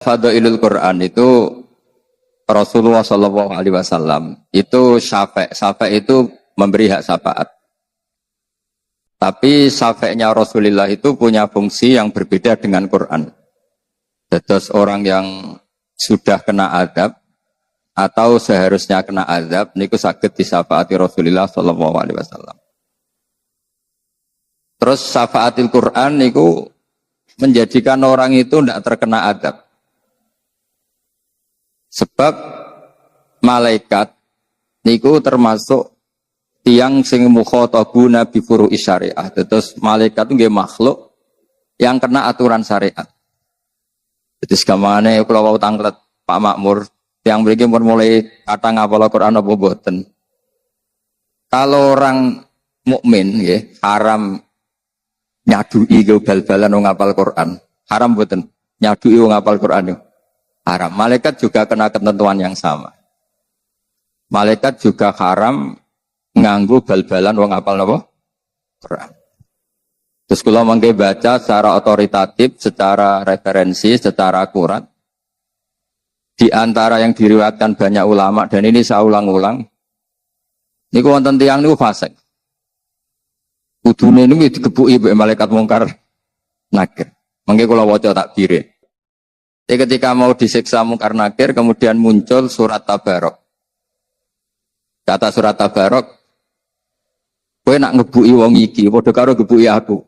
Fadhailul Quran itu Rasulullah Shallallahu Alaihi Wasallam itu syafa' itu memberi hak syafaat. Tapi syafaatnya Rasulullah itu punya fungsi yang berbeda dengan Quran. Terus orang yang sudah kena azab atau seharusnya kena azab, niku saged disyafaati Rasulullah Shallallahu Alaihi Wasallam. Terus syafaatil Quran niku menjadikan orang itu tidak terkena azab. Sebab malaikat niku termasuk tiang sing mukhatabuna bi furu'i syariah. Terus malaikat itu nggih makhluk yang kena aturan syariat. Jadi segamane kula wau tanglet Pak Makmur, yang mriki mulai kata ngapal Quran apa mboten. Kalau orang mukmin nggih haram nyadui bal-balan wong ngapal Quran. Haram mboten nyadui wong ngapal Quran. Haram. Malaikat juga kena ketentuan yang sama. Malaikat juga haram nganggu bal-balan wong apal napa? Quran. Terus kula mangke baca secara otoritatif, secara referensi, secara akurat. Di antara yang diriwayatkan banyak ulama dan ini saya ulang-ulang. Niku wonten tiyang niku fasik. Kudune niku digebuki mbek malaikat mungkar nakir. Mangke kula waca takbire. Ketika mau disiksa mungkar nakir, kemudian muncul surat Tabarok. Kata surat Tabarok, kowe nak ngebuki wong iki, padha karo ngebuki aku.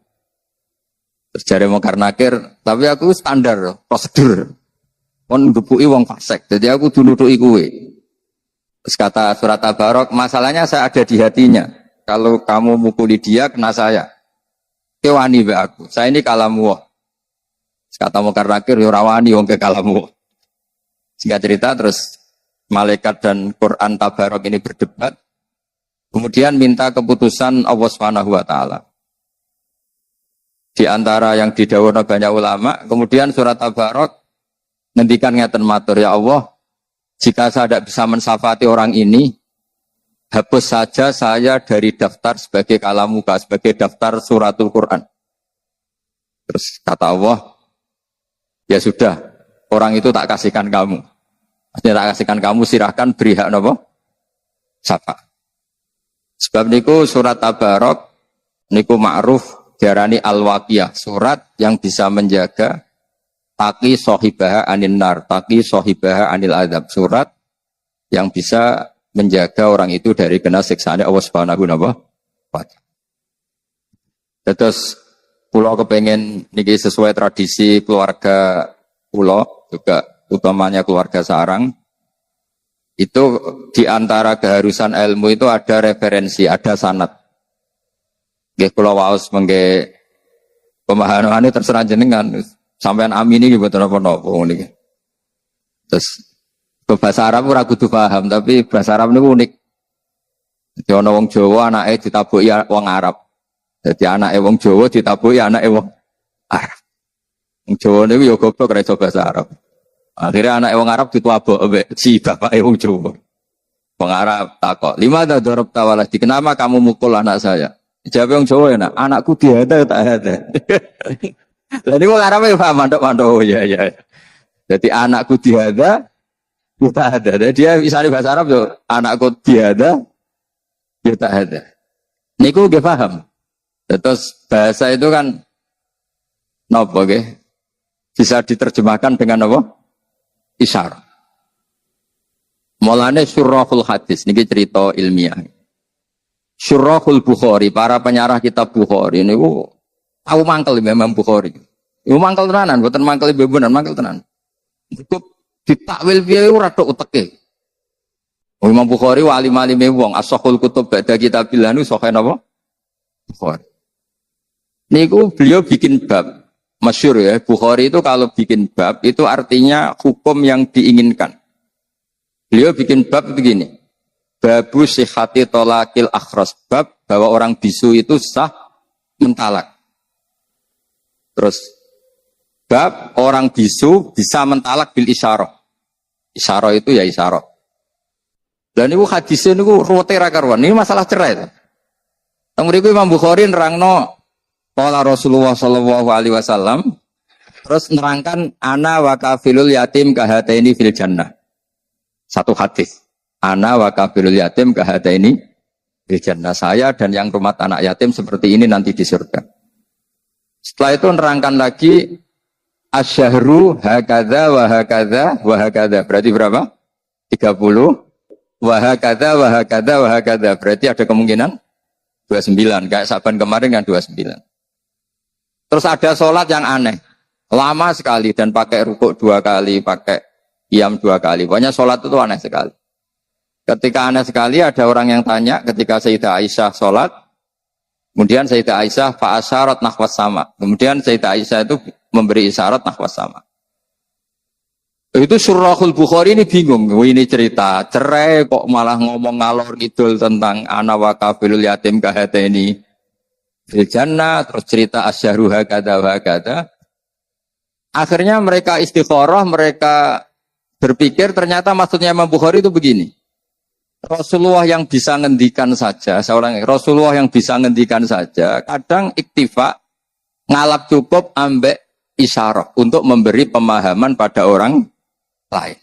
Terus jare mungkar nakir, tapi aku standar, prosedur. Kon ngebuki wong fasik, jadi aku nutuki kowe. Terus kata surat Tabarok, masalahnya saya ada di hatinya. Kalau kamu mukuli dia, kena saya. Kewani be aku, saya ini kalamu. Kata mungkar nakir yo rawani wong ke kalamu. Singkat cerita terus malaikat dan Quran Tabarok ini berdebat. Kemudian minta keputusan Allah Subhanahu wa taala. Di antara yang didhawuhna banyak ulama, kemudian surat Tabarok ngendikan ngeten matur, ya Allah, jika saya tidak bisa mensyafaati orang ini, hapus saja saya dari daftar sebagai kalamuka, sebagai daftar suratul Quran. Terus kata Allah, ya sudah, orang itu tak kasihkan kamu. Maksudnya tak kasihkan kamu, silahkan beri hak napa? Syafaat. Sebab niku surat Tabarok niku ma'ruf diarani al-waqiyah, surat yang bisa menjaga taqi sahibaha anin nar, taqi sahibaha anil azab, surat yang bisa menjaga orang itu dari kena siksaan Allah Subhanahu wa taala. Terus pulau kepengen niki sesuai tradisi keluarga pulau juga utamanya keluarga sarang itu di antara keharusan ilmu itu ada referensi, ada sanad. Nggih kula waos mengke pemahaman terserah jenengan sampean amini nggih mboten napa-napa niki. Terus bahasa Arab ora kudu paham tapi bahasa Arab niku unik. Dadi ana wong Jawa anake ditabuki wong Arab. Jadi anake wong Jawa ditabuki anake wong Arab. Wong Jawa niku ya goblok ora iso bahasa Arab. Akhirnya anake wong Arab ditabok ambek si bapake wong Jawa. Wong Arab takok, "Lima ta darabta waladi? Kenapa kamu mukul anak saya?" Jawab wong Jawa ya, "Nak, anakku diada tak ada." Lah niku wong Arab ya paham mantuk-mantuk oh ya ya. Jadi anakku diada tak ada. Jadi dia misalnya bahasa Arab yo, anakku diada ya tak ada. Niku nggih paham. Terus bahasa itu kan nopo nggih? Bisa diterjemahkan dengan apa? Isyarah. Mulane syurahul hadis niki cerita ilmiah. Syurahul Bukhari, para penyarah kitab Bukhari niku tahu mangkel Imam Bukhari. Iku mangkel tenanan, mboten mangkel bebenan, mangkel tenan. Cukup ditakwil piye ora tok uteke. Imam Bukhari wali-walime wong, as-sahul kutub ba'da kitabillah niku sahih napa? Bukhari. Niku beliau bikin bab masyhur ya, Bukhari itu kalau bikin bab itu artinya hukum yang diinginkan. Beliau bikin bab begini. Babu sihhati tolakil akhras, bab bahwa orang bisu itu sah mentalak. Terus bab orang bisu bisa mentalak bil isyarah. Isyarah itu ya isyarah. Dan niku hadisnya niku ruwete ra karuan. Ini masalah cerai. Teng mriku Imam Bukhari nerangno qala Rasulullah sallallahu alaihi wasallam Terus nerangkan ana wa kafilul yatim kahataini fil jannah. Satu hadis. Ana wa kafilul yatim kahataini fil jannah. Saya dan yang rumah anak yatim seperti ini nanti di surga. Setelah itu nerangkan lagi asyahru hakadha wa hakadha wa hakadha. Berarti berapa? 30. Wa hakadha wa hakadha wa hakadha. Berarti ada kemungkinan 29. Kayak Saban kemarin kan 29. Terus ada sholat yang aneh. Lama sekali dan pakai rukuk 2 kali, pakai qiyam 2 kali. Pokoknya sholat itu aneh sekali. Ketika aneh sekali ada orang yang tanya ketika Sayyidah Aisyah sholat. Kemudian Sayyidah Aisyah fa'asyarat nahwas sama. Kemudian Sayyidah Aisyah itu memberi isyarat nahwas sama. Itu Surahul Bukhari ini bingung. Ini cerita cerai kok malah ngomong ngalor ngidul tentang ana wa kafilul yatim kahateni fil jannah. Terus cerita asyahru hakadha wa hakadha. Akhirnya mereka istikharah, mereka berpikir ternyata maksudnya Imam Bukhari itu begini. Rasulullah yang bisa ngendikan saja, Rasulullah yang bisa ngendikan saja, kadang iktifa ngalap cukup ambek isyarah untuk memberi pemahaman pada orang lain.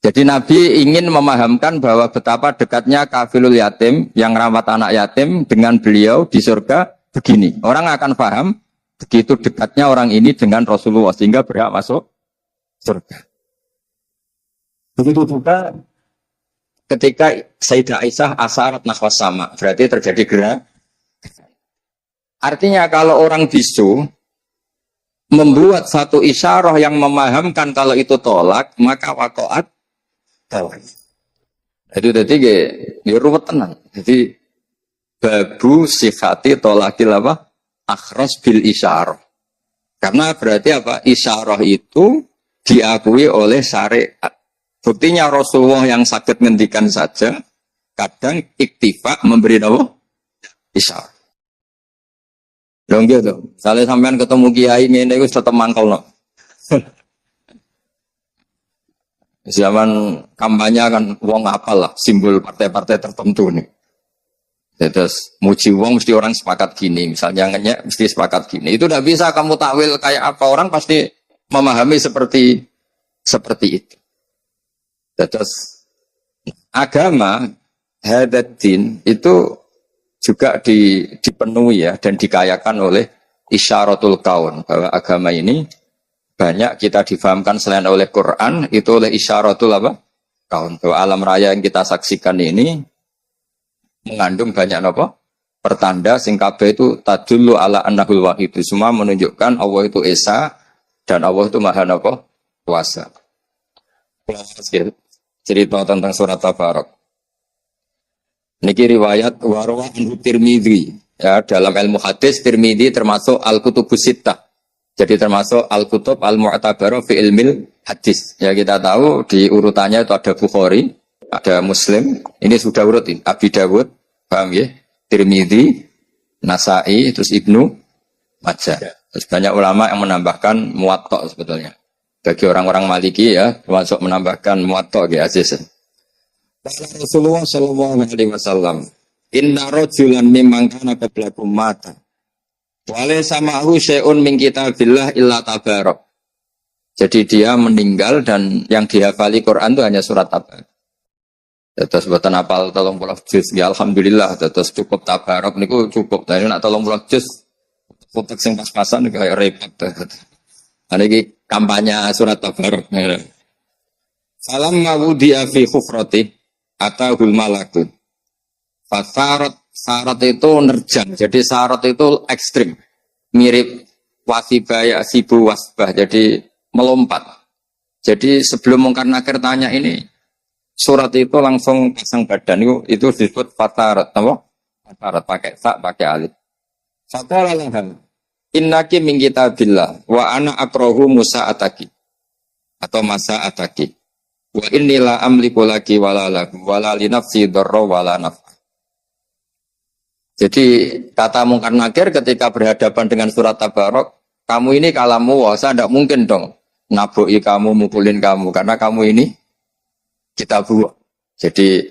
Jadi Nabi ingin memahamkan bahwa betapa dekatnya kafilul yatim yang rawat anak yatim dengan beliau di surga begini. Orang akan paham begitu dekatnya orang ini dengan Rasulullah sehingga berhak masuk surga. Begitu juga ketika Sayyidah Aisyah asyarat nahwas sama, berarti terjadi gerak. Artinya kalau orang bisu membuat satu isyarah yang memahamkan kalau itu tolak, maka waqa'at tolak. Itu tadi ya ruwet tenang. Jadi babu sifati tolakil apa? Akhras bil isyarah. Karena berarti apa? Isyarah itu diakui oleh syariat. Buktinya Rasulullah yang sakit ngendikan saja, kadang iktifa memberi apa? Isyarah. Dong gitu. Misalnya sampean ketemu kiai ngene iku tetep mangkel no. Zaman kampanye kan wong apal lah simbol partai-partai tertentu nih. Terus muji wong mesti orang sepakat gini, misalnya ngenyek mesti sepakat gini. Itu tidak bisa kamu takwil kayak apa, orang pasti memahami seperti itu. Terus agama hadatin itu juga dipenuhi ya dan dikayakan oleh isyaratul kaun, bahwa agama ini banyak kita difahamkan selain oleh Quran itu oleh isyaratul apa? Kaun. Bahwa alam raya yang kita saksikan ini mengandung banyak apa? Pertanda sing kabeh itu tadullu ala annahul wahid. Semua menunjukkan Allah itu esa dan Allah itu maha apa? Kuasa. Cerita tentang surat Tabarok. Niki riwayat warwa Tirmidzi. Ya, dalam ilmu hadis Tirmidzi termasuk al-kutubus sittah. Jadi termasuk al-kutub al-mu'tabarah fi ilmil hadis. Ya kita tahu di urutannya itu ada Bukhari, ada Muslim, ini sudah urut ini. Abi Dawud, paham ya? Tirmidzi, Nasai, terus Ibnu Majah. Terus banyak ulama yang menambahkan Muwatta sebetulnya. Bagi orang-orang Maliki ya, termasuk menambahkan Muwatta ya Aziz. Rasulullah sallallahu alaihi wasallam, "Inna rajulan mimman kana qablakum mata. Wale samahu syai'un min kitabillah illa tabarak." Jadi dia meninggal dan yang dihafali Quran itu hanya surat Tabarak. Terus buatan apal 30 juz, ya alhamdulillah. Terus cukup Tabarak niku cukup. Tapi nak 30 juz, foto sing pas-pasan kayak repot. Ini kampanye surat Tabarak. Salam ngawudiya fi khufrati atahul malaku. Syarat itu nerjang. Jadi syarat itu ekstrim. Mirip wasibaya sibu wasbah. Jadi melompat. Jadi sebelum Mungkar Nakir tanya ini, surat itu langsung pasang badan itu disebut fatarat, apa? Fatarat pakai sa, pakai alif. Fatara lahal. Innaki min kitabillah wa ana akrahu musa ataki atau masa ataki. Wa innila amliku laki wala lakum wala li nafsi darra wala naf'a. Jadi kata Mungkar Nakir ketika berhadapan dengan surat Tabarok, kamu ini kalamu wasa tidak mungkin dong nabu'i kamu, mukulin kamu karena kamu ini kita buat. Jadi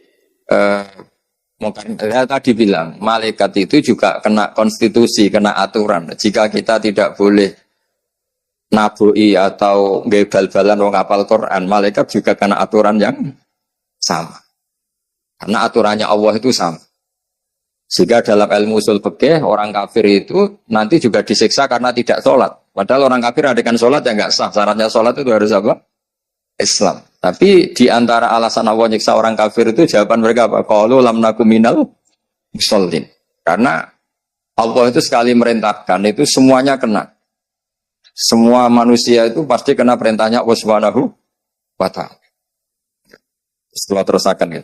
saya tadi bilang malaikat itu juga kena konstitusi, kena aturan. Jika kita tidak boleh nabui atau nggih bal-balan wong hafal Quran, malaikat juga kena aturan yang sama. Karena aturannya Allah itu sama. Sehingga dalam ilmu usul fikih orang kafir itu nanti juga disiksa karena tidak sholat. Padahal orang kafir adakan sholat yang nggak sah. Syaratnya sholat itu harus apa? Islam. Tapi di antara alasan Allah nyiksa orang kafir itu jawaban mereka apa? Qalu lam nakum minal musallin. Karena Allah itu sekali merintahkan itu semuanya kena. Semua manusia itu pasti kena perintahnya Allah Subhanahu wa ta'ala. Setelah terusakan ya.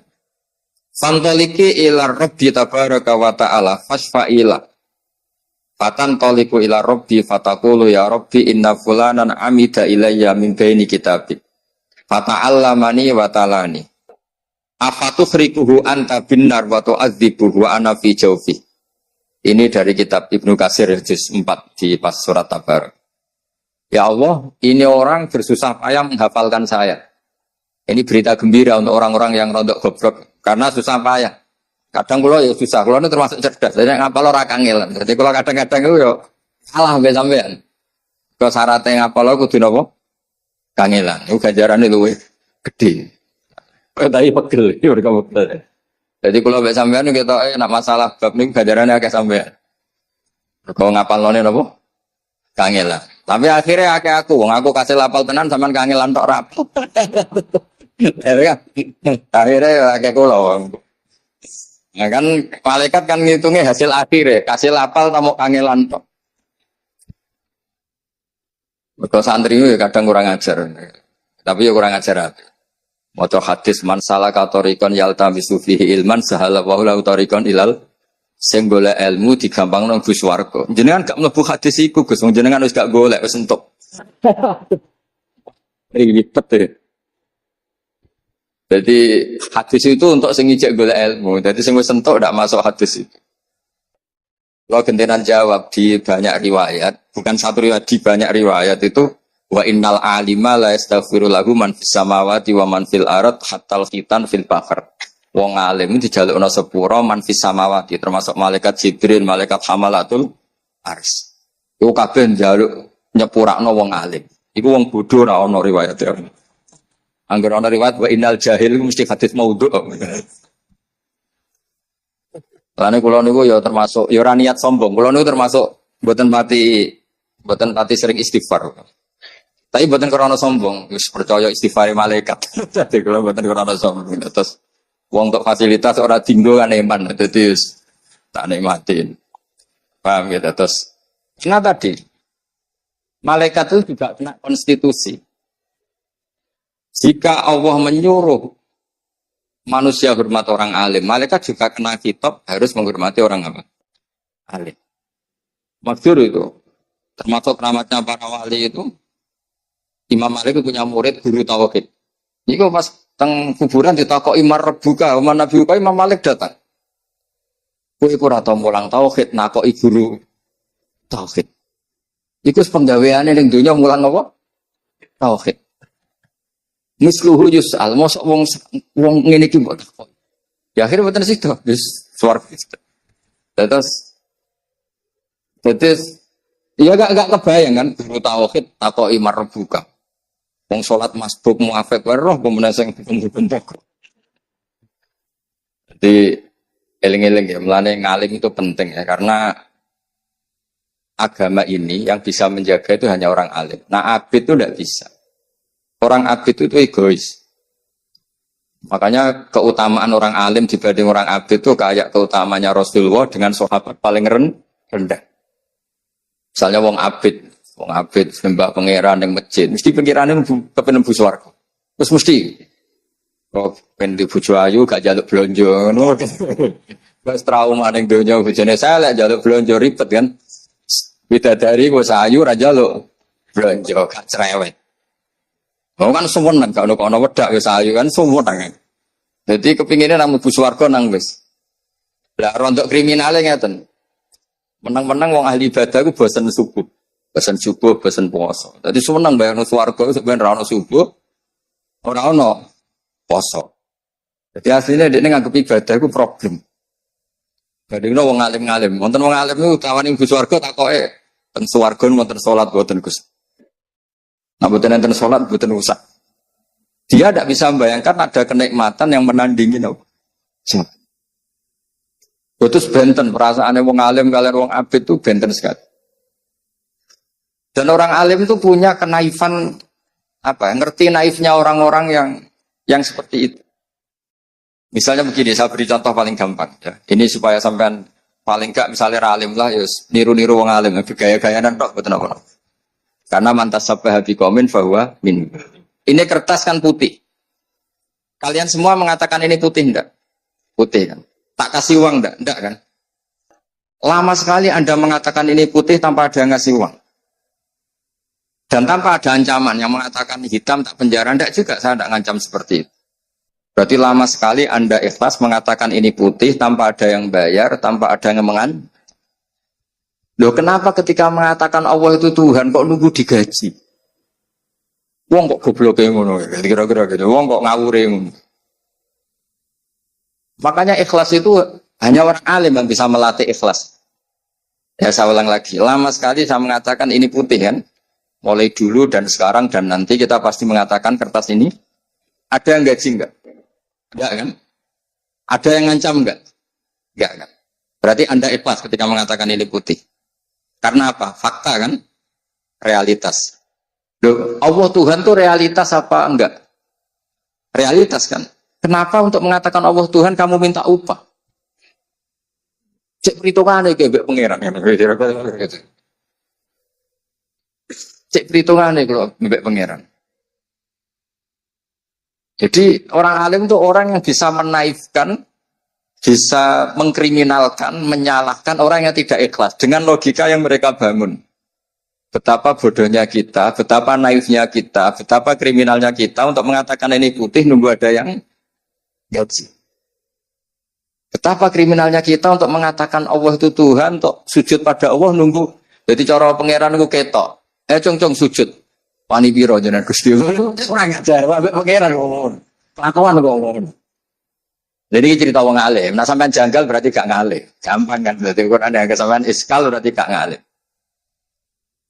Fantoliki ila Rabbi tabaraka wa ta'ala fasfa'ila. Fatan toliku ila Rabbi fatakulu ya Rabbi inna fulanan amida ilayya min baini kitabik. Fata'allamani wa ta'alani. Afatuhrikuhu anta binnar wa tu'adzibuhu wa ana fi jawfi. Ini dari kitab Ibnu Katsir juz 4 di pas surat Tabarak. Ya Allah, ini orang bersusah payah menghafalkan saya. Ini berita gembira untuk orang-orang yang rontok goblok karena susah payah. Kadang kula ya susah, kula ini termasuk cerdas. Jadi ngapal ora kangelan. Jadi kula kadang-kadang itu ya kalah mbek sampean. Kok syaratnya ngapal kudu napa? Kangelan. Iku ganjarane luwih gedhe. Kok tadi pegel, ya ora pegel. Jadi kula mbek sampean ketoke nek masalah bab niku ganjarane akeh sampean. Kok ngapalone napa? Kangelan. Tapi akhirnya akeh aku, wong aku kasih lapal tenan sampean kangelan tok rapal. Akhirnya kayak kula. Nah kan malaikat kan ngitungnya hasil akhir ya, kasih lapal tamu kangelan tok. Betul santri itu kadang kurang ajar, tapi ya kurang ajar apa. Maca hadis man salaka tariqan yaltamisu fihi ilman sahala wa lahu tariqan ilal sing golek ilmu digampangno Gus warga. Jenengan gak mlebu hadis iku Gus, jenengan wis gak golek wis entuk. Ribet ya. Jadi hadis itu untuk sing ijek golek ilmu. Jadi sing wis entuk ndak masuk hadis itu. Kalau gentenan jawab di banyak riwayat, bukan satu riwayat, di banyak riwayat itu wa innal alima la yastaghfiru lahu man fis samawati wa man fil ard hatta khitan fil bahr. Wong alim dijalukna sepura man fis samawati termasuk malaikat Jibril, malaikat hamalatul ars. Iku kabeh njaluk nyepurakno wong alim. Iku wong bodho ora ana riwayat ya. Angger ana riwayat wa innal jahil mesti hadis maudhu. Lane kula niku ya termasuk ya ora niat sombong. Kula niku termasuk mboten pati sering istighfar. Tapi mboten krana sombong, wis percaya istighfar malaikat. Dadi kula mboten krana sombong. Terus wong untuk fasilitas ora dinggo kan eman. Dadi wis tak nikmatin. Paham gitu terus. Nah tadi malaikat itu juga kena konstitusi. Jika Allah menyuruh manusia hormat orang alim, malaikat juga kena kitab harus menghormati orang apa? Alim. Maksud itu, termasuk keramatnya para wali itu, Imam Malik punya murid guru tauhid. Ini kok pas teng kuburan ditakok Imam Rabbuka, Nabi Imam Malik datang. Kowe ora tau mulang tauhid, nakoki guru tauhid. Iku penggaweane ning donya mulang apa? Tauhid. Misluhu yus'al, mosok wong ngene iki mbok takok. Ya akhirnya mboten situ, wis swarga. Terus ya gak kebayang kan guru tauhid takoki marbuka. Wong salat masbuk muafik wae roh pemenang sing bentuk. Jadi eling-eling ya, melane ngalim itu penting ya karena agama ini yang bisa menjaga itu hanya orang alim. Nah, abid itu tidak bisa. Orang abid itu egois. Makanya keutamaan orang alim dibanding orang abid itu kayak keutamanya Rasulullah dengan sahabat paling rendah. Misalnya wong abid sembah pangeran yang masjid, mesti pangerane kepen mlebu swarga. Terus mesti kok ben di bojo ayu gak njaluk blonjo ngono. Wis trauma ning donya bojone saleh njaluk blonjo ribet kan. Bidadari wis ayu ra njaluk blonjo gak cerewet. Oh kan suweneng gak ono wedak wis ayu kan suweneng. Dadi kepingine nang mlebu swarga nang wis. Lah rontok kriminale ngeten. Menang-menang wong ahli ibadah ku bosen subuh. Bosen subuh, bosen puasa. Dadi suweneng bayangno swarga sampeyan ra ono subuh, ora ono poso. Jadi aslinya dia nganggep ibadah itu problem. Bandingno wong alim-alim. Wonten wong alim niku tawani mlebu swarga takoke teng swarga wonten salat boten Gus. Nah, mboten enten salat, mboten usah. Dia tidak bisa membayangkan ada kenikmatan yang menandingi salat. Terus benten perasaannya wong alim kalian wong abid itu benten sekali. Dan orang alim itu punya kenaifan apa? Ngerti naifnya orang-orang yang seperti itu. Misalnya begini, saya beri contoh paling gampang. Ya. Ini supaya sampean paling gak misalnya alim lah, ya niru-niru wong alim, gaya-gayaan tok betul apa? Karena mantas sabah biqaumin bahwa min. Ini kertas kan putih. Kalian semua mengatakan ini putih enggak? Putih kan? Tak kasih uang enggak? Enggak kan? Lama sekali Anda mengatakan ini putih tanpa ada ngasih uang. Dan tanpa ada ancaman yang mengatakan hitam tak penjara, enggak juga, saya enggak ngancam seperti itu. Berarti lama sekali Anda ikhlas mengatakan ini putih tanpa ada yang bayar, tanpa ada yang Loh kenapa ketika mengatakan Allah itu Tuhan kok nunggu digaji? Wong kok goblok ngono, kira-kira gitu. Wong kok ngawure ngono. Makanya ikhlas itu hanya orang alim yang bisa melatih ikhlas. Ya saya ulang lagi, lama sekali saya mengatakan ini putih kan. Mulai dulu dan sekarang dan nanti kita pasti mengatakan kertas ini ada yang gaji enggak? Enggak kan? Ada yang ngancam enggak? Enggak kan? Berarti Anda ikhlas ketika mengatakan ini putih. Karena apa? Fakta kan? Realitas. Loh, Allah Tuhan itu realitas apa enggak? Realitas kan? Kenapa untuk mengatakan Allah Tuhan kamu minta upah? Cek perhitungannya kayak pengeran. Cek perhitungannya kalau mbak pangeran. Jadi orang alim itu orang yang bisa menaifkan, bisa mengkriminalkan, menyalahkan orang yang tidak ikhlas dengan logika yang mereka bangun. Betapa bodohnya kita, betapa naifnya kita, betapa kriminalnya kita untuk mengatakan ini putih nunggu ada yang gaji. Betapa kriminalnya kita untuk mengatakan Allah itu Tuhan, untuk sujud pada Allah nunggu. Jadi cara pangeran itu ketok. Cong sujud. Wani piro jenengan Gusti. Ora ngajar, ambek pangeran ngomong. Kelakuan kok ngomong. Jadi cerita wong alim. Nah sampean janggal berarti gak ngalim. Gampang kan berarti Quran yang sampean iskal berarti gak ngalim.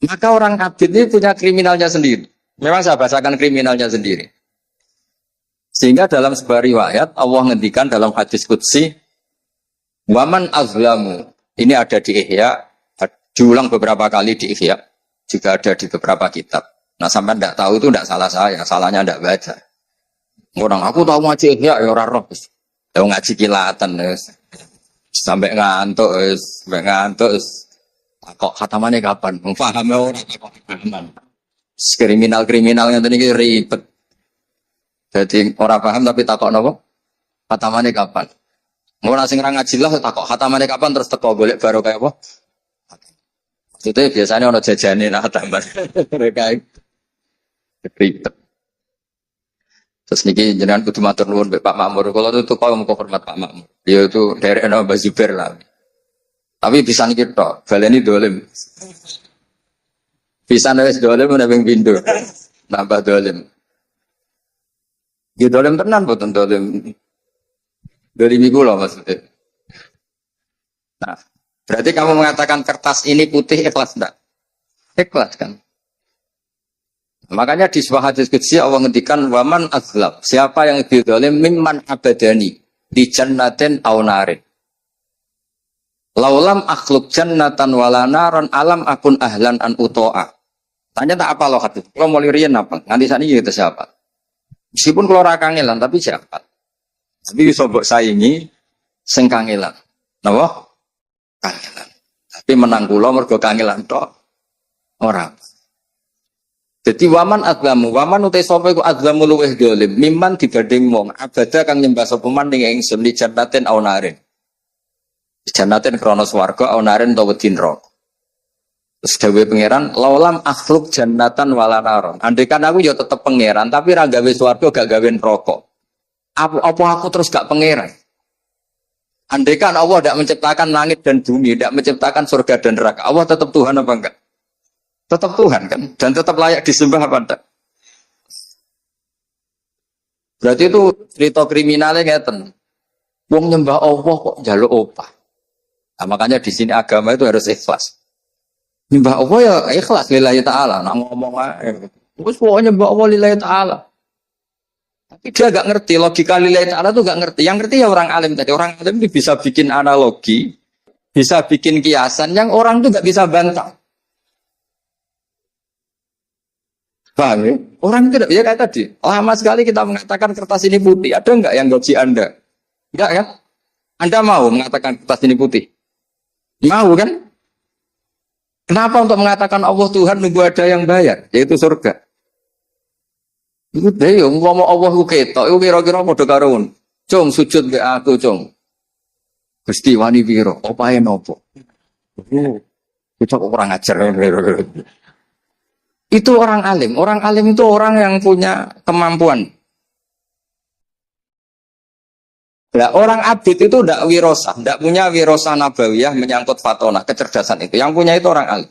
Maka orang abid ini punya kriminalnya sendiri. Memang saya bahasakan kriminalnya sendiri. Sehingga dalam sebuah riwayat Allah ngendikan dalam hadis qudsi waman azlamu. Ini ada di Ihya, diulang beberapa kali di Ihya. Juga ada di beberapa kitab. Nah sampai tidak tahu itu tidak salah saya, salahnya tidak baca. Orang aku tahu ngaji ya orang roh, tahu ngaji kilatan, sampai ngantuk, kok khatamannya kapan? Mengfahami orang kok khataman. Kriminal yang tadi ribet. Jadi orang paham tapi takut nopo, khatamannya kapan? Mau nasi ngerang ngaji lah takut khatamannya kapan terus teko boleh baru kayak apa? Itu biasanya orang jajanin nah tambah mereka ribet. Terus niki jenengan kudu matur nuwun Pak Makmur. Kalau itu kau mau hormat Pak Makmur. Dia itu dari Mbak Zubair lah. Tapi bisa niki tok, baleni dolim. Bisa nulis dolim menabing pintu. Nambah dolim. Dia dolim tenan boten dolim. Dolim iku lho maksudnya. Nah, berarti kamu mengatakan kertas ini putih ikhlas enggak? Ikhlas kan? Makanya di sebuah hadis qudsi Allah ngendikan waman azlam. Siapa yang didolim mimman abadani di jannatin aw narin. Laulam akhluk jannatan wala naron alam akun ahlan an uto'a. Tanya tak apa loh hadis. Kalau mau lirian apa? Nanti saat ini kita siapa? Meskipun kalau rakangelan tapi siapa? Tapi bisa mbok saingi sing kangelan. Napa? Kangelan. Tapi menang kula mergo kangelan tok ora. Jadi waman azlamu, waman utai sapa iku azlamu luweh dolim, mimman dibanding wong abada kang nyembah sapa man ning ingsun li jannatin aw narin. Jannatin krana swarga aw narin utawa wedi neraka. Terus dawuhe pangeran, laulam akhluk jannatan wala naron. Andaikan aku ya tetep pangeran, tapi ra gawe swarga gak gawe neraka. Apa aku terus gak pangeran? Andaikan Allah tidak menciptakan langit dan bumi, tidak menciptakan surga dan neraka, Allah tetap Tuhan apa enggak? Tetap Tuhan kan? Dan tetap layak disembah apa enggak? Berarti itu cerita kriminalnya ngeten. Wong nyembah Allah kok njaluk opah. Nah, makanya di sini agama itu harus ikhlas. Nyembah Allah ya ikhlas lillahi ta'ala. Nak ngomong aja. Terus pokoknya mbak Allah lillahi ta'ala. Tapi dia gak ngerti, logika lillahi ta'ala tuh gak ngerti. Yang ngerti ya orang alim tadi. Orang alim itu bisa bikin analogi, bisa bikin kiasan yang orang tuh gak bisa bantah. Paham ya? Orang itu tidak bisa kayak tadi. Lama sekali kita mengatakan kertas ini putih. Ada enggak yang gaji Anda? Enggak kan? Anda mau mengatakan kertas ini putih? Mau kan? Kenapa untuk mengatakan Allah Tuhan nunggu ada yang bayar? Yaitu surga. Itu deh, ngomong Allah ku ketok. Itu kira-kira mau karun. Cung sujud ke aku, cung. Gusti wani piro? Opae nopo? Kita kurang ajar. Itu orang alim. Orang alim itu orang yang punya kemampuan. Nah, orang abid itu tidak wirosah, tidak punya wirosah nabawiyah menyangkut fatona, kecerdasan itu. Yang punya itu orang alim.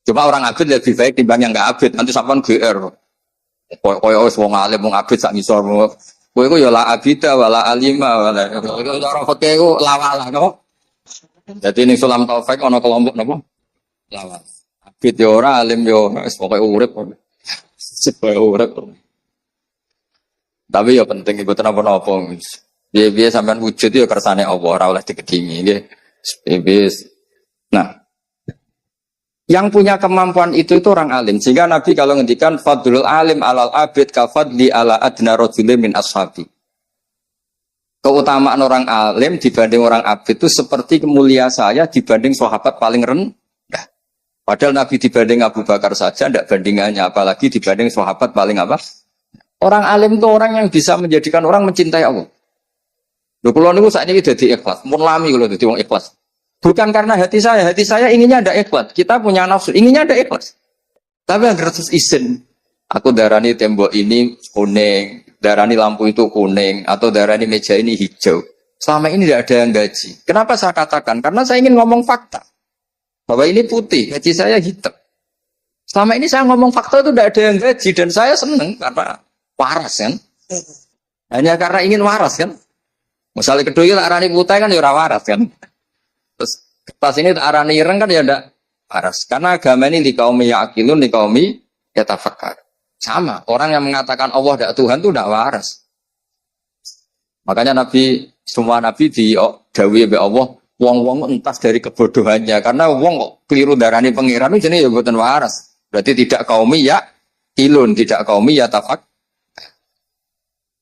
Cuma orang abid lebih baik timbang yang nggak abid. Nanti sampean GR. Koyo wong alim wong abid sak ngisor. Kowe iku ya la abida wala alima wala. Cara fikih iku lawala no. Jadi ning Sulam Taufik ana kelompok napa? Lawal. Abid ya ora, alim ya ora, wis pokoke urip. Supaya urip. Tapi ya penting iku napa-napa. Piye-piye sampean wujud ya kersane Allah, ora oleh digedingi nggih. Nah, yang punya kemampuan itu orang alim. Sehingga Nabi kalau ngendikan fadlul alim alal abid ka fadli ala adna rajulin min ashabi. Keutamaan orang alim dibanding orang abid itu seperti mulia saya dibanding sahabat paling rendah. Padahal Nabi dibanding Abu Bakar saja tidak bandingannya, apalagi dibanding sahabat paling apa? Orang alim itu orang yang bisa menjadikan orang mencintai Allah. Lho kula niku sakniki dadi ikhlas, mun lami kula dadi wong ikhlas. Bukan karena hati saya inginnya ada ikhlas. Kita punya nafsu, inginnya ada ikhlas. Tapi agar terus izin. Aku darani tembok ini kuning, darani lampu itu kuning, atau darani meja ini hijau. Selama ini tidak ada yang gaji. Kenapa saya katakan? Karena saya ingin ngomong fakta. Bahwa ini putih, gaji saya hitam. Selama ini saya ngomong fakta itu tidak ada yang gaji. Dan saya senang karena waras kan. Hanya karena ingin waras kan. Misalnya kedua tak arani putih kan ya waras kan. Terus kertas ini tak arani ireng kan ya tidak waras. Karena agama ini likaumi ya'qilun, likaumi yatafakkar. Sama, orang yang mengatakan Allah tidak Tuhan itu tidak waras. Makanya semua Nabi didhawuhi oleh Allah, wong-wong entas dari kebodohannya. Karena wong kok keliru darani pengiran itu jenis ya bukan waras. Berarti tidak kaumi ya ilun, tidak kaumi ya tafak.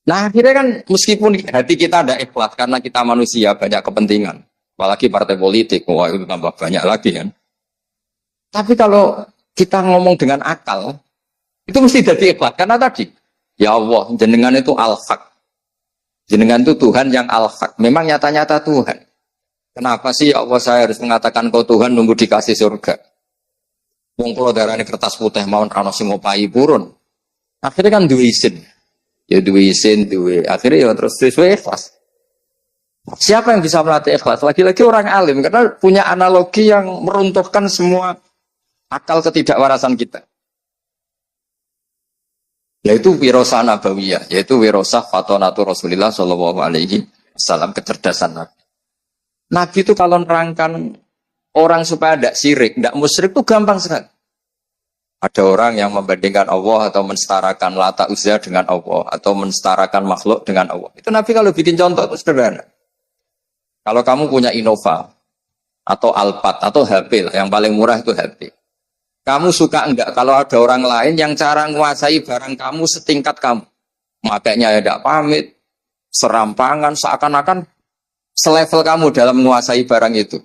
Nah akhirnya kan meskipun hati kita ada ikhlas karena kita manusia banyak kepentingan. Apalagi partai politik, wah itu tambah banyak lagi kan. Tapi kalau kita ngomong dengan akal, itu mesti jadi ikhlas. Karena tadi, ya Allah, jenengan itu al-haq. Jenengan itu Tuhan yang al-haq. Memang nyata-nyata Tuhan. Kenapa sih ya Allah saya harus mengatakan kau Tuhan nunggu dikasih surga? Wong kula darane kertas putih mawon ana sing ngopahi purun. Akhirnya kan duwe isin. Ya duwe isin, akhirnya ya terus sesuai ikhlas. Siapa yang bisa melatih ikhlas? Lagi-lagi orang alim karena punya analogi yang meruntuhkan semua akal ketidakwarasan kita. Yaitu wirosah nabawiyah, yaitu wirosah fatonatu Rasulillah Shallallahu Alaihi Wasallam, kecerdasan Nabi. Nabi itu kalau nerangkan orang supaya tidak syirik, tidak musyrik itu gampang sekali. Ada orang yang membandingkan Allah atau mensetarakan Lata Uzza dengan Allah atau mensetarakan makhluk dengan Allah. Itu Nabi kalau bikin contoh itu sederhana. Kalau kamu punya Innova atau Alphard atau HP, yang paling murah itu HP. Kamu suka enggak kalau ada orang lain yang cara menguasai barang kamu setingkat kamu? Makanya ya tidak pamit, serampangan, seakan-akan selevel kamu dalam menguasai barang itu.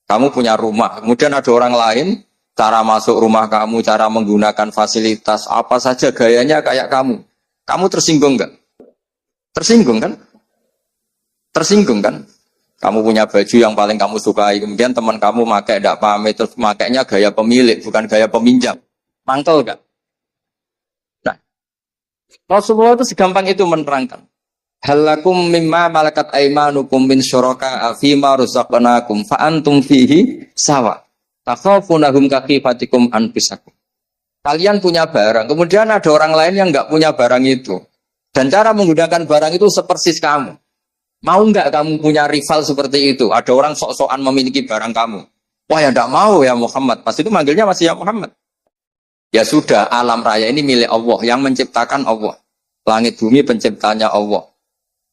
Kamu punya rumah, kemudian ada orang lain, cara masuk rumah kamu, cara menggunakan fasilitas, apa saja gayanya kayak kamu. Kamu tersinggung enggak? Tersinggung kan? Tersinggung kan? Kamu punya baju yang paling kamu sukai, kemudian teman kamu pakai tidak pamit, terus makainya gaya pemilik, bukan gaya peminjam. Mangkel enggak? Nah, Rasulullah itu segampang itu menerangkan. Halakum mimma malakat aimanukum min syuraka fima razaqnakum fa antum fihi sawa. Takhafunahum kakifatikum anfusakum. Kalian punya barang, kemudian ada orang lain yang enggak punya barang itu. Dan cara menggunakan barang itu sepersis kamu. Mau enggak kamu punya rival seperti itu? Ada orang sok-sokan memiliki barang kamu. Wah ya enggak mau ya Muhammad. Pas itu manggilnya masih ya Muhammad. Ya sudah, alam raya ini milik Allah, yang menciptakan Allah. Langit bumi penciptanya Allah.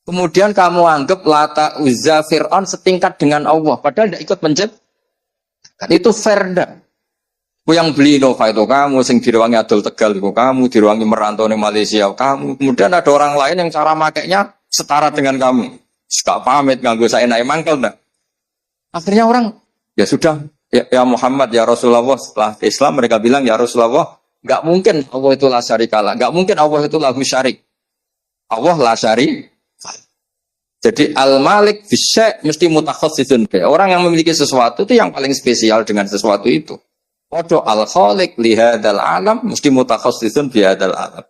Kemudian kamu anggap Lata, Uzza, Fir'aun setingkat dengan Allah, padahal tidak ikut menciptakan. Itu fair enggak? Yang beli Innova itu kamu, sing diruangi Adol Tegal itu kamu, diruangi merantau di Malaysia kamu. Kemudian ada orang lain yang cara makainya setara dengan kamu. Gak pamit nganggo saya naik mangkel enggak? Akhirnya orang, ya sudah, ya Muhammad, ya Rasulullah, setelah Islam mereka bilang, ya Rasulullah, nggak mungkin Allah itu la syarikalah, nggak mungkin Allah itu lahu syarik. Allah la syarik. Jadi al-malik bisa mesti mutakhassisun. Orang yang memiliki sesuatu itu yang paling spesial dengan sesuatu itu. Waduh al-khaliq lihadal alam mesti mutakhassisun bihadal alam.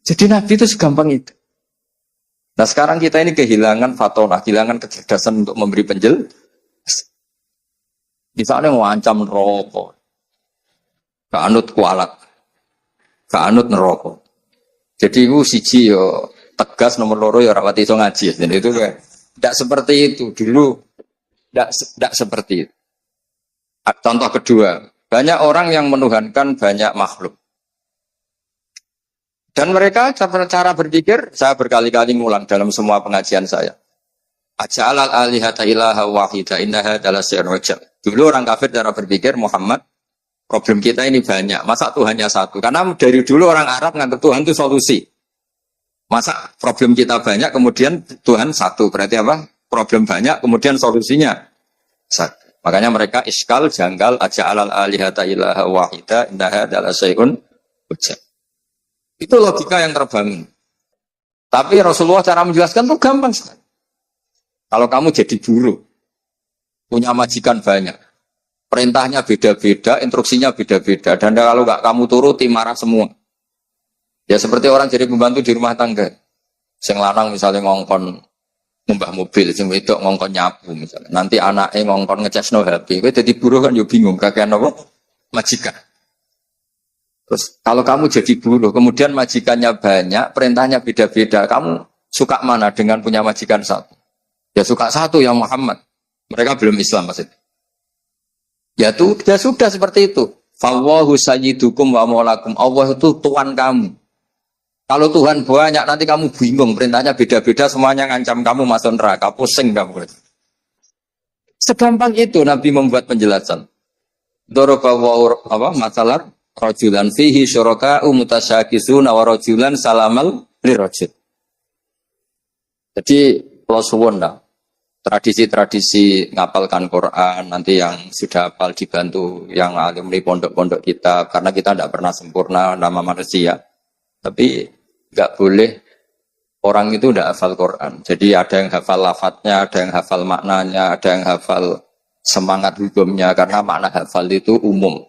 Jadi Nabi itu segampang itu. Nah sekarang kita ini kehilangan fatonah, kehilangan kecerdasan untuk memberi penjelasan. Misalnya ngancam neraka, keanut kualat, keanut neraka. Jadi itu siji yo tegas, nomor loro ya rawat iso ngaji. Jadi itu kayak tidak seperti itu dulu, tidak seperti itu. Contoh kedua, banyak orang yang menuhankan banyak makhluk. Dan mereka cara berpikir, saya berkali-kali ngulang dalam semua pengajian saya. Aja'alal alihata ilaha wahida innaha adalah syai'un. Dulu orang kafir cara berpikir Muhammad, problem kita ini banyak. Masa Tuhannya satu? Karena dari dulu orang Arab nganggap Tuhan itu solusi. Masa problem kita banyak kemudian Tuhan satu? Berarti apa? Problem banyak kemudian solusinya satu. Makanya mereka iskal janggal aja'alal alihata ilaha wahida innaha adalah syai'un. Itu logika yang terbangun. Tapi Rasulullah cara menjelaskan itu gampang sekali. Kalau kamu jadi buruh, punya majikan banyak, perintahnya beda-beda, instruksinya beda-beda, dan kalau nggak kamu turuti marah semua. Ya seperti orang jadi pembantu di rumah tangga, sing lanang misalnya ngongkon ngembah mobil, sing wedok ngongkon nyapu misalnya. Nanti anaknya ngongkon ngecasno HP, kowe jadi buruh kan yo bingung, kakean apa? Majikan. Terus kalau kamu jadi buruh, kemudian majikannya banyak, perintahnya beda-beda, kamu suka mana dengan punya majikan satu? Ya suka satu ya Muhammad. Mereka belum Islam maksudnya. Ya sudah seperti itu. Fallahu sayyidukum wa maulakum. Allah itu Tuhan kamu. Kalau Tuhan banyak nanti kamu bingung, perintahnya beda-beda, semuanya ngancam kamu masuk neraka, pusing kamu. Segampang itu Nabi membuat penjelasan. Dorobawa apa masalah rajulan fihi syuraka mutasyakisuna wa rajulan salamal lirajul. Jadi kalau suwun tradisi-tradisi ngapalkan Quran nanti yang sudah hafal dibantu yang alim di pondok-pondok kita karena kita tidak pernah sempurna nama manusia. Tapi nggak boleh orang itu tidak hafal Quran. Jadi ada yang hafal lafadznya, ada yang hafal maknanya, ada yang hafal semangat hukumnya karena makna hafal itu umum.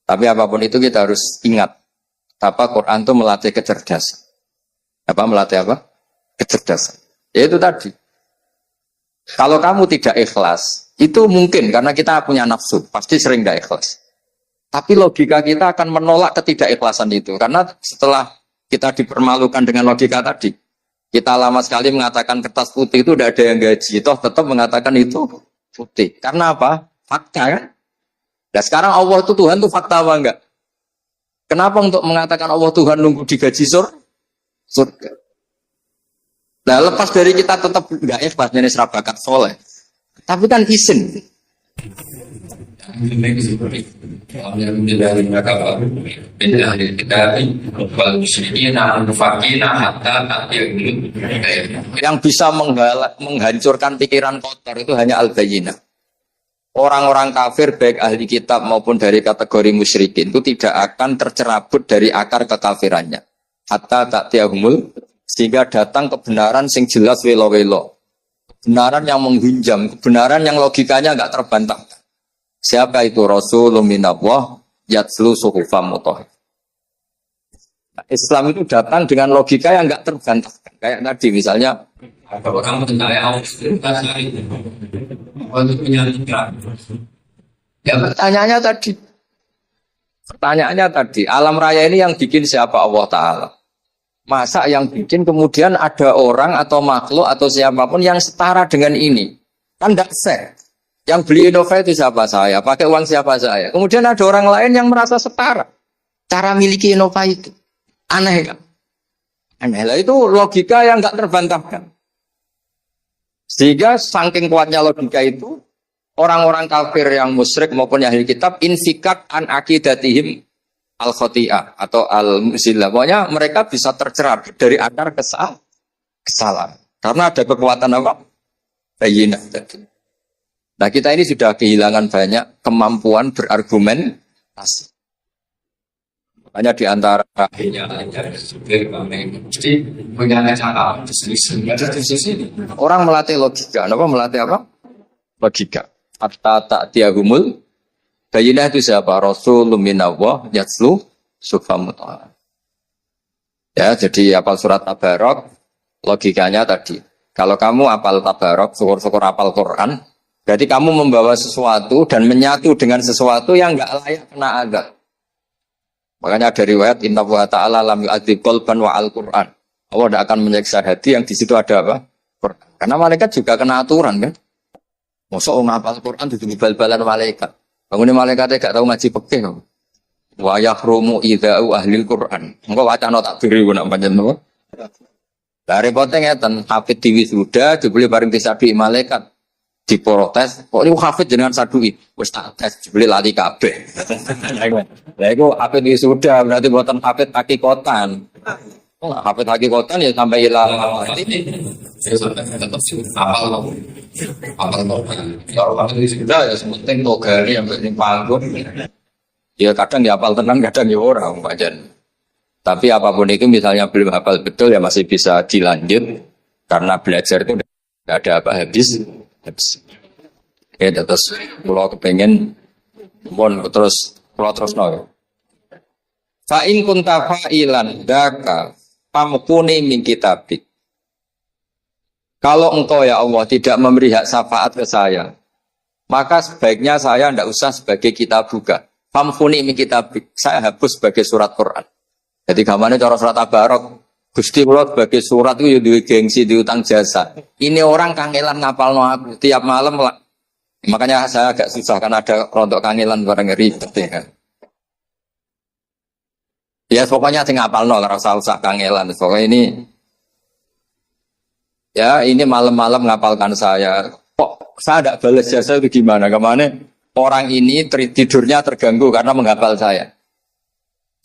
Tapi apapun itu kita harus ingat apa Quran itu melatih kecerdasan. Apa melatih apa? Kecerdasan. Ya itu tadi. Kalau kamu tidak ikhlas, itu mungkin karena kita punya nafsu, pasti sering tidak ikhlas. Tapi logika kita akan menolak ketidakikhlasan itu. Karena setelah kita dipermalukan dengan logika tadi, kita lama sekali mengatakan kertas putih itu tidak ada yang gaji, toh tetap mengatakan itu putih. Karena apa? Fakta kan? Nah sekarang Allah itu Tuhan itu fakta apa enggak? Kenapa untuk mengatakan Allah Tuhan nunggu digaji surga? Nah lepas dari kita tetap enggak ikhlas jenis rabakat soleh, tapi kan izin. Yang bisa menghancurkan pikiran kotor itu hanya al-bayyinah. Orang-orang kafir baik ahli kitab maupun dari kategori musyrikin itu tidak akan tercerabut dari akar kekafirannya. Hatta ta'tiyahumul, sehingga datang kebenaran sing jelas welo-welo. Kebenaran yang menghunjam, kebenaran yang logikanya enggak terbantah. Siapa itu? Rasulun minallah yatslu suhufam mutahhar. Islam itu datang dengan logika yang enggak terbantahkan. Kayak tadi misalnya kamu tentang Allah untuk menyalurkan. Ya pertanyaannya tadi, alam raya ini yang bikin siapa? Allah Ta'ala. Masa yang bikin kemudian ada orang atau makhluk atau siapapun yang setara dengan ini? Kan tidak fair. Yang beli Innova itu siapa? Saya. Pakai uang siapa? Saya. Kemudian ada orang lain yang merasa setara. cara miliki Innova itu. Aneh kan? Aneh lah, itu logika yang nggak terbantahkan. Sehingga saking kuatnya logika itu, orang-orang kafir yang musyrik maupun ahli kitab infikak an akidatihim al-khoti'ah atau al-muzilah. Pokoknya mereka bisa tercerar dari akar kesalahan. Karena ada kekuatan apa? Bayinah tadi. Nah, kita ini sudah kehilangan banyak kemampuan berargumentasi. Makanya di antara orang melatih logika. Kenapa melatih apa? Logika. Hatta ta'tiyahumul bayinah itu siapa? Rasulun minallah yatslu subhamuta'ala. Ya, jadi apal surat Tabarok, logikanya tadi. Kalau kamu apal Tabarok, syukur-syukur apal Quran, berarti kamu membawa sesuatu dan menyatu dengan sesuatu yang enggak layak kena azab. Makanya ada riwayat Inna wa ta'ala lam yu'adzib qalban wa al-Quran. Allah tidak akan menyiksa hati yang di situ ada apa? Quran. Karena malaikat juga kena aturan kan. Masa orang ngapal Quran itu bal-balan malaikat. Bangunin malaikatnya gak tahu ngaji pekeh. Wa yahrumu idza'u ahlil Quran. Engko wacana tak beri ku nak pancen napa? Lah repote ngeten, hafid diwisuda dibeli bareng disadui malaikat. Diprotes, kok niku hafid jenengan sadui? Wis tak tes dibeli lali kabeh. Lah iku hafid wisuda berarti mboten hafid hakikatan. Hafid hakikatan ya sampai hilang ini. Apal wisuda ya sementing togari sampai ning panggung. Ya kadang ya hafal tenang, kadang ya ora pancen. Tapi apapun itu misalnya belum hafal betul ya masih bisa dilanjut karena belajar itu enggak ada apa habis. Ya terus kalau kepengen terus no. Fa in kunta fa'ilan daka pamkuni min kitabik. Kalau engkau ya Allah tidak memberi hak syafaat ke saya, maka sebaiknya saya tidak usah sebagai kitabuka. Pamkuni min kitabik. Saya hapus sebagai surat Quran. Jadi gamane cara surat Tabarok. Gusti kula sebagai surat itu ya duwe gengsi, diutang jasa. Ini orang kangelan ngapalno aku tiap malam lah. Makanya saya agak susah karena ada rontok kangelan barang ribet ya. Ya pokoknya sing ngapalno ora usah kangelan. Pokoknya ini ya ini malam-malam ngapalkan saya. Kok saya tidak balas jasa itu gimana? Kemana orang ini tidurnya terganggu karena menghafal saya.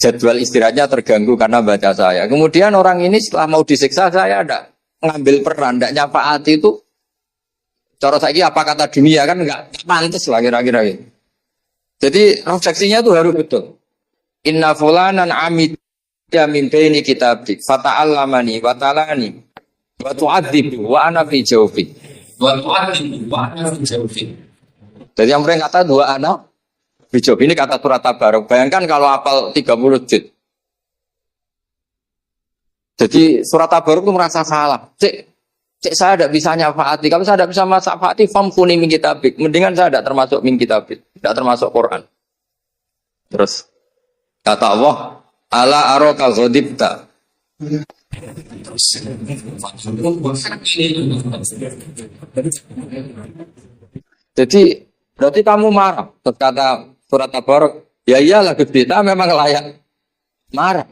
Jadwal istirahatnya terganggu karena baca saya. Kemudian orang ini setelah mau disiksa saya ada ngambil peran, tidak nyafaati itu. Cara saya apa kata dunia kan nggak pantas lah kira-kira gitu. Jadi refleksinya itu harus betul. Inna fulanan amid ya min baini kitabik fata'allamani wa ta'alani wa tu'adzibu wa ana fi jawfi. Wa tu'adzibu wa ana fi jawfi. Jadi yang mereka kata dua anak Bijab ini kata surat Tabarok. Bayangkan kalau hafal 30 juz. Jadi surat Tabarok itu merasa salah. Cek saya tidak bisa nyafaati. Kalau saya tidak bisa nyafaati, famkuni min kitabik. Mendingan saya tidak termasuk min kitabik. Tidak termasuk Quran. Terus kata Allah, ala aroka ghadibta. Jadi berarti kamu marah. Terus kata surat Tabarok, ya iyalah Gusti, kita memang layak marah.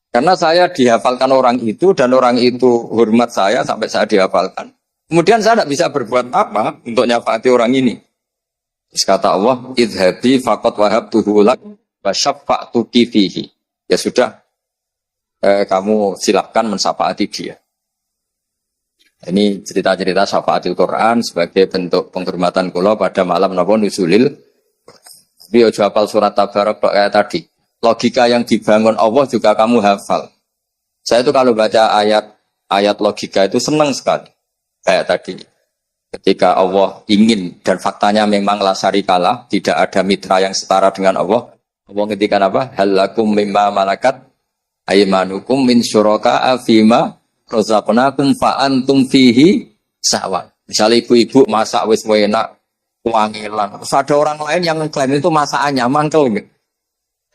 Karena saya dihafalkan orang itu dan orang itu hormat saya sampai saya dihafalkan. Kemudian saya tidak bisa berbuat apa untuk nyafaati orang ini. Terus kata Allah, idhabi faqad wahabtuhu lak wa syafa'tuki fihi. Ya sudah, kamu silakan mensafaati dia. Ini cerita-cerita syafaatil Quran sebagai bentuk penghormatan kula pada malam napa nuzulil. Tapi ojo hafal surat Tabarok kayak tadi. Logika yang dibangun Allah juga kamu hafal. Saya itu kalau baca ayat logika itu senang sekali. Kayak tadi. Ketika Allah ingin dan faktanya memang la syarikalah, tidak ada mitra yang setara dengan Allah. Allah ngendikan apa? Halakum mimma malakat aymanukum min syuraka'a fima razaqnakum fa antum fihi sawa. Misalnya ibu-ibu masak wis enak, wangilan. Terus ada orang lain yang klaim itu masakannya mangkel enggak?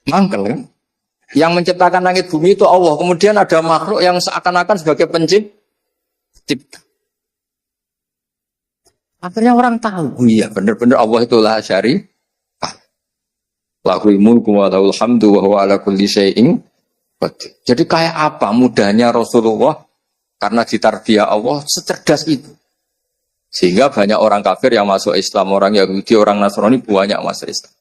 Mangkel kan? Yang menciptakan langit bumi itu Allah. Kemudian ada makhluk yang seakan-akan sebagai pencipta. Akhirnya orang tahu, iya benar-benar Allah itulah syari. Lahul mulku wa lahul hamdu wa huwa ala kulli syai'in qadir. Jadi kayak apa mudahnya Rasulullah karena ditarbiyah Allah secerdas itu. Sehingga banyak orang kafir yang masuk Islam, orang Yahudi, orang Nasrani banyak masuk Islam.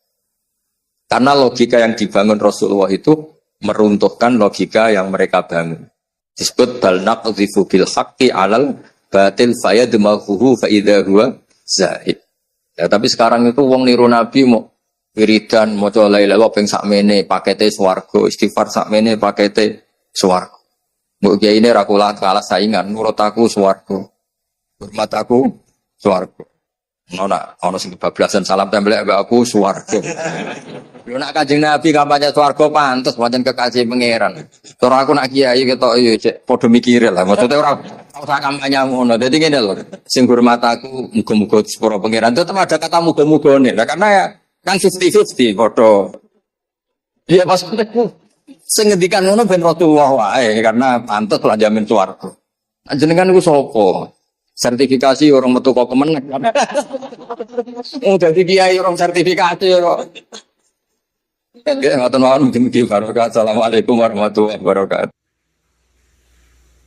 Karena logika yang dibangun Rasulullah itu meruntuhkan logika yang mereka bangun. Disebut bal naqdhifu bil haqqi 'alal batil fayadmaghuhu fa idza huwa zahid. Ya, tapi sekarang itu wong niru Nabi mau wiridan maca la ilaha illallah ping sakmene pakete swarga, istighfar sakmene pakete swarga. Mbok kiai ini ra kalah saingan, nurut aku swarga. Hormat aku swarga. Ono sing bablasan salam tempel mbek aku swarga. Lho nak Kanjeng Nabi kampanye swarga pantes pancen kekasih pangeran. Cara aku nak kiai ketok yo cek padha mikire lah. Maksudnya ora usah kampanye ngono. Dadi ngene lho. Sing hormat aku muga-muga sepuro pangeran. Tetep ada kata muga-mugane. Lah karena ya kan 50-50 padha. Iya maksudnya sing ngendikan ngono ben Rasulullah wae karena pantes lah jamin swarga. Jenengan iku sapa? Sertifikasi orang metu kok kemenang. Oh dadi kiai orang sertifikasi kok. Nggih ngoten mawon mugi-mugi barokah. Assalamualaikum warahmatullahi wabarakatuh.